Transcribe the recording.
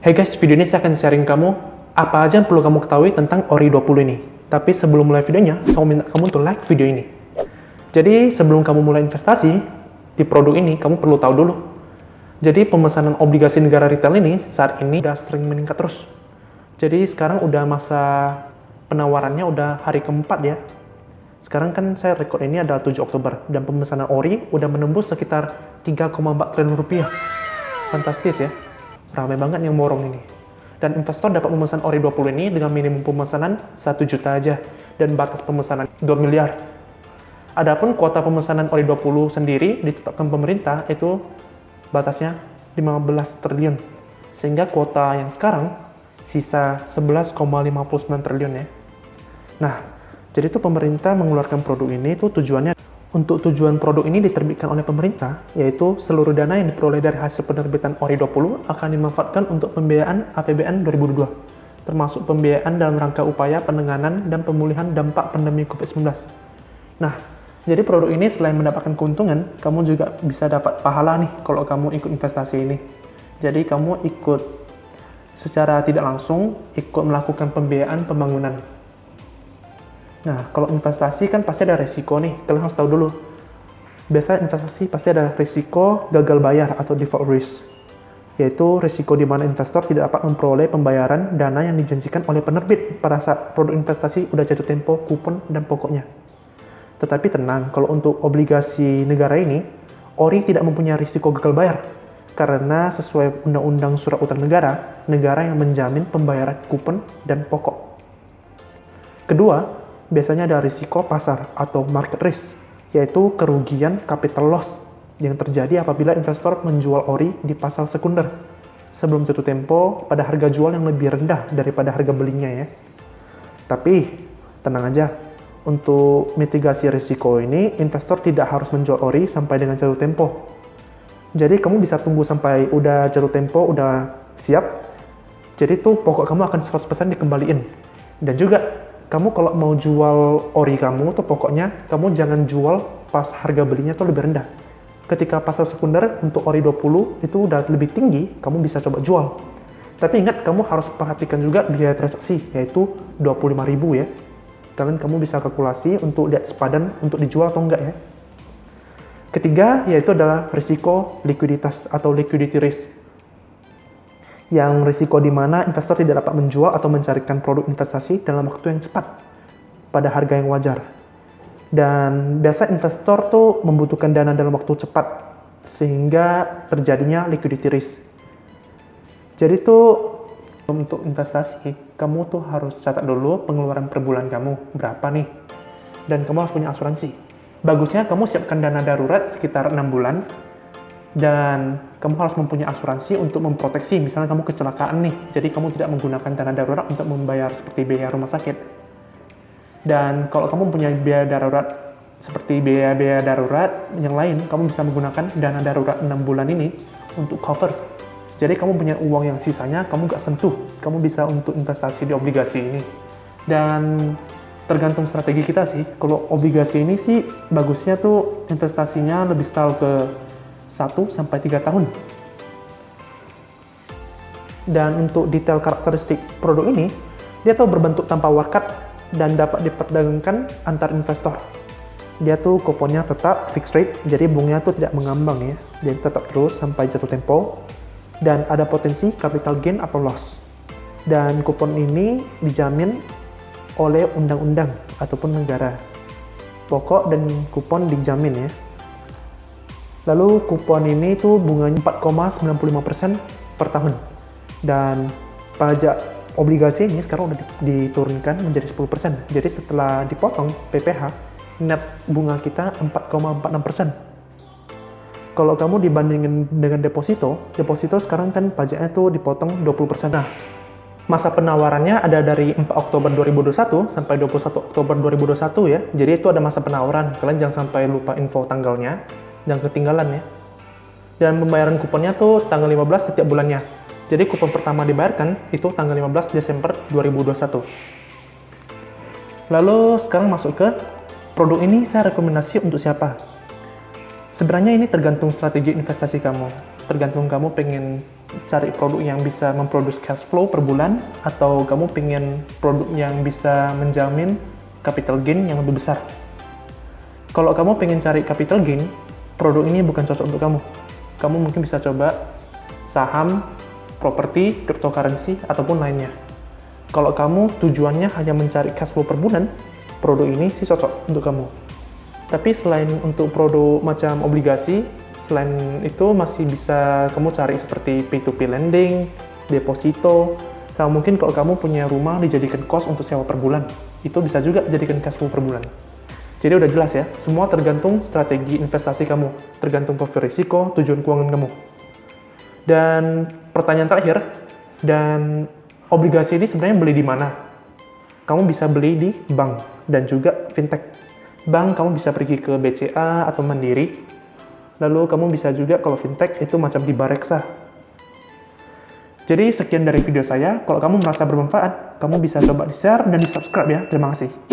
Hey guys, video ini saya akan sharing kamu apa aja yang perlu kamu ketahui tentang Ori 20 ini. Tapi sebelum mulai videonya, saya mau minta kamu untuk like video ini. Jadi sebelum kamu mulai investasi di produk ini, kamu perlu tahu dulu. Jadi pemesanan obligasi negara retail ini saat ini udah sering meningkat terus. Jadi sekarang udah masa penawarannya udah hari keempat ya. Sekarang kan saya record ini adalah 7 Oktober dan pemesanan Ori udah menembus sekitar 3,4 triliun rupiah. Fantastis ya. Ramai banget yang borong ini. Dan investor dapat memesan Ori 20 ini dengan minimum pemesanan 1 juta aja dan batas pemesanan 2 miliar. Adapun kuota pemesanan Ori 20 sendiri ditetapkan pemerintah itu batasnya 15 triliun. Sehingga kuota yang sekarang sisa 11,59 triliun ya. Nah, jadi itu pemerintah mengeluarkan produk ini itu tujuannya untuk tujuan produk ini diterbitkan oleh pemerintah, yaitu seluruh dana yang diperoleh dari hasil penerbitan Ori 20 akan dimanfaatkan untuk pembiayaan APBN 2022, termasuk pembiayaan dalam rangka upaya penanganan dan pemulihan dampak pandemi COVID-19. Nah, jadi produk ini selain mendapatkan keuntungan, kamu juga bisa dapat pahala nih kalau kamu ikut investasi ini. Jadi kamu ikut secara tidak langsung, ikut melakukan pembiayaan pembangunan. Nah, kalau investasi kan pasti ada resiko nih, kalian harus tahu dulu. Biasa investasi pasti ada resiko gagal bayar atau default risk, yaitu resiko di mana investor tidak dapat memperoleh pembayaran dana yang dijanjikan oleh penerbit pada saat produk investasi udah jatuh tempo, kupon, dan pokoknya. Tetapi tenang, kalau untuk obligasi negara ini, Ori tidak mempunyai risiko gagal bayar, karena sesuai Undang-Undang Surat Utang Negara, negara yang menjamin pembayaran kupon dan pokok. Kedua, biasanya ada risiko pasar atau market risk, yaitu kerugian capital loss yang terjadi apabila investor menjual Ori di pasar sekunder sebelum jatuh tempo pada harga jual yang lebih rendah daripada harga belinya ya. Tapi, tenang aja, untuk mitigasi risiko ini, investor tidak harus menjual Ori sampai dengan jatuh tempo. Jadi kamu bisa tunggu sampai udah jatuh tempo, udah siap, jadi tuh pokok kamu akan 100% dikembaliin. Dan juga, kamu kalau mau jual Ori kamu tuh pokoknya kamu jangan jual pas harga belinya tuh lebih rendah. Ketika pasar sekunder untuk Ori 20 itu udah lebih tinggi, kamu bisa coba jual. Tapi ingat, kamu harus perhatikan juga biaya transaksi, yaitu 25.000 ya. Kamu bisa kalkulasi untuk lihat sepadan untuk dijual atau enggak ya. Ketiga, yaitu adalah risiko likuiditas atau liquidity risk. Yang risiko di mana investor tidak dapat menjual atau mencarikan produk investasi dalam waktu yang cepat pada harga yang wajar. Dan biasa investor tuh membutuhkan dana dalam waktu cepat sehingga terjadinya liquidity risk. Jadi tuh untuk investasi, kamu tuh harus catat dulu pengeluaran per bulan kamu berapa nih. Dan kamu harus punya asuransi. Bagusnya kamu siapkan dana darurat sekitar 6 bulan. Dan kamu harus mempunyai asuransi untuk memproteksi, misalnya kamu kecelakaan nih, jadi kamu tidak menggunakan dana darurat untuk membayar seperti biaya rumah sakit. Dan kalau kamu mempunyai biaya darurat seperti biaya-biaya darurat yang lain, kamu bisa menggunakan dana darurat 6 bulan ini untuk cover. Jadi kamu punya uang yang sisanya, kamu gak sentuh, kamu bisa untuk investasi di obligasi ini. Dan tergantung strategi kita sih, kalau obligasi ini sih bagusnya tuh investasinya lebih style ke 1-3 tahun. Dan untuk detail karakteristik produk ini, dia tuh berbentuk tanpa warkat dan dapat diperdagangkan antar investor. Dia tuh kuponnya tetap fixed rate, jadi bunganya tuh tidak mengambang ya. Jadi tetap terus sampai jatuh tempo. Dan ada potensi capital gain atau loss. Dan kupon ini dijamin oleh undang-undang ataupun negara. Pokok dan kupon dijamin ya. Lalu kupon ini tuh bunganya 4,95% per tahun. Dan pajak obligasi ini sekarang udah diturunkan menjadi 10%. Jadi setelah dipotong PPh, net bunga kita 4,46%. Kalau kamu dibandingin dengan deposito sekarang kan pajaknya tuh dipotong 20%. Nah, masa penawarannya ada dari 4 Oktober 2021 sampai 21 Oktober 2021 ya. Jadi itu ada masa penawaran. Kalian jangan sampai lupa info tanggalnya. Jangan ketinggalan ya. Dan pembayaran kuponnya tuh tanggal 15 setiap bulannya. Jadi kupon pertama dibayarkan itu tanggal 15 Desember 2021. Lalu sekarang masuk ke produk ini saya rekomendasi untuk siapa? Sebenarnya ini tergantung strategi investasi kamu. Tergantung kamu pengen cari produk yang bisa memproduksi cash flow per bulan, atau kamu pengen produk yang bisa menjamin capital gain yang lebih besar. Kalau kamu pengen cari capital gain, produk ini bukan cocok untuk kamu. Kamu mungkin bisa coba saham, properti, cryptocurrency, ataupun lainnya. Kalau kamu tujuannya hanya mencari cash flow per bulan, produk ini sih cocok untuk kamu. Tapi selain untuk produk macam obligasi, selain itu masih bisa kamu cari seperti P2P lending, deposito, sama mungkin kalau kamu punya rumah dijadikan kos untuk sewa per bulan, itu bisa juga jadikan cash flow per bulan. Jadi udah jelas ya, semua tergantung strategi investasi kamu, tergantung profil risiko, tujuan keuangan kamu. Dan pertanyaan terakhir, dan obligasi ini sebenarnya beli di mana? Kamu bisa beli di bank dan juga fintech. Bank kamu bisa pergi ke BCA atau Mandiri. Lalu kamu bisa juga kalau fintech itu macam di Bareksa. Jadi sekian dari video saya. Kalau kamu merasa bermanfaat, kamu bisa coba di-share dan di-subscribe ya. Terima kasih.